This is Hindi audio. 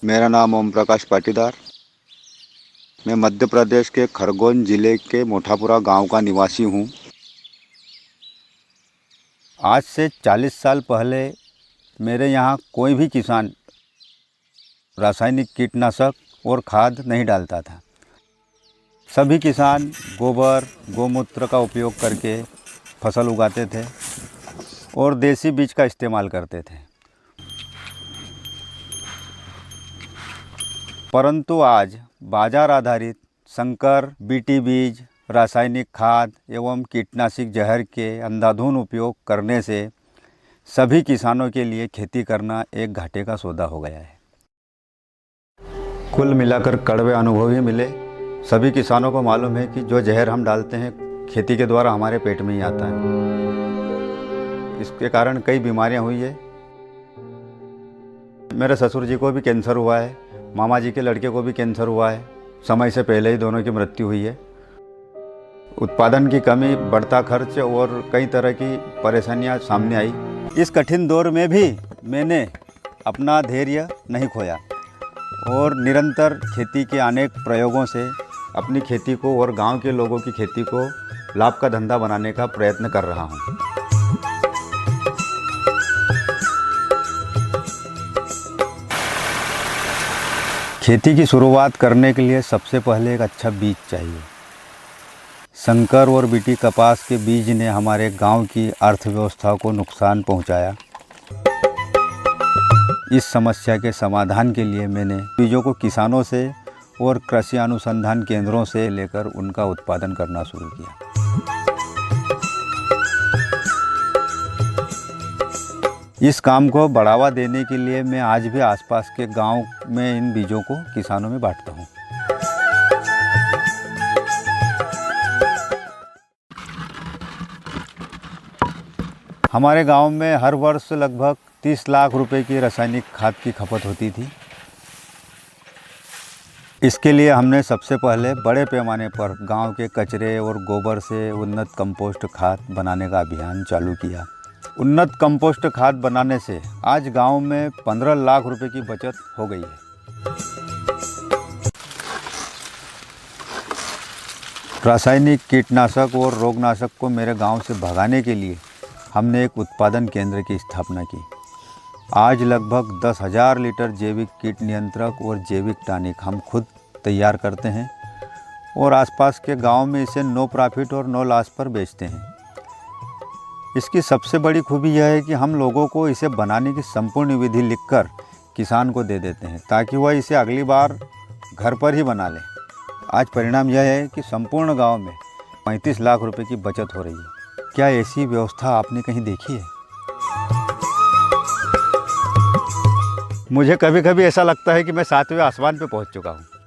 मेरा नाम ओम प्रकाश पाटीदार। मैं मध्य प्रदेश के खरगोन जिले के मोठापुरा गांव का निवासी हूं। आज से 40 साल पहले मेरे यहाँ कोई भी किसान रासायनिक कीटनाशक और खाद नहीं डालता था। सभी किसान गोबर गोमूत्र का उपयोग करके फसल उगाते थे और देसी बीज का इस्तेमाल करते थे। परंतु आज बाजार आधारित संकर बीटी बीज, रासायनिक खाद एवं कीटनाशक जहर के अंधाधुंध उपयोग करने से सभी किसानों के लिए खेती करना एक घाटे का सौदा हो गया है। कुल मिलाकर कड़वे अनुभव ही मिले। सभी किसानों को मालूम है कि जो जहर हम डालते हैं खेती के द्वारा हमारे पेट में ही आता है। इसके कारण कई बीमारियां हुई है। मेरे ससुर जी को भी कैंसर हुआ है, मामा जी के लड़के को भी कैंसर हुआ है। समय से पहले ही दोनों की मृत्यु हुई है। उत्पादन की कमी, बढ़ता खर्च और कई तरह की परेशानियां सामने आई। इस कठिन दौर में भी मैंने अपना धैर्य नहीं खोया और निरंतर खेती के अनेक प्रयोगों से अपनी खेती को और गांव के लोगों की खेती को लाभ का धंधा बनाने का प्रयत्न कर रहा हूं। खेती की शुरुआत करने के लिए सबसे पहले एक अच्छा बीज चाहिए। संकर और बीटी कपास के बीज ने हमारे गांव की अर्थव्यवस्था को नुकसान पहुंचाया। इस समस्या के समाधान के लिए मैंने बीजों को किसानों से और कृषि अनुसंधान केंद्रों से लेकर उनका उत्पादन करना शुरू किया। इस काम को बढ़ावा देने के लिए मैं आज भी आसपास के गांव में इन बीजों को किसानों में बांटता हूं। हमारे गांव में हर वर्ष लगभग 30 लाख रुपए की रासायनिक खाद की खपत होती थी। इसके लिए हमने सबसे पहले बड़े पैमाने पर गांव के कचरे और गोबर से उन्नत कंपोस्ट खाद बनाने का अभियान चालू किया। उन्नत कंपोस्ट खाद बनाने से आज गांव में 15 लाख रुपए की बचत हो गई है। रासायनिक कीटनाशक और रोगनाशक को मेरे गांव से भगाने के लिए हमने एक उत्पादन केंद्र की स्थापना की। आज लगभग 10,000 लीटर जैविक कीट नियंत्रक और जैविक टॉनिक हम खुद तैयार करते हैं और आसपास के गांव में इसे नो प्रॉफिट और नो लॉस पर बेचते हैं। इसकी सबसे बड़ी खूबी यह है कि हम लोगों को इसे बनाने की संपूर्ण विधि लिखकर किसान को दे देते हैं ताकि वह इसे अगली बार घर पर ही बना ले। आज परिणाम यह है कि संपूर्ण गांव में 35 लाख रुपए की बचत हो रही है। क्या ऐसी व्यवस्था आपने कहीं देखी है? मुझे कभी कभी ऐसा लगता है कि मैं 7वें आसमान पे पहुंच चुका हूं।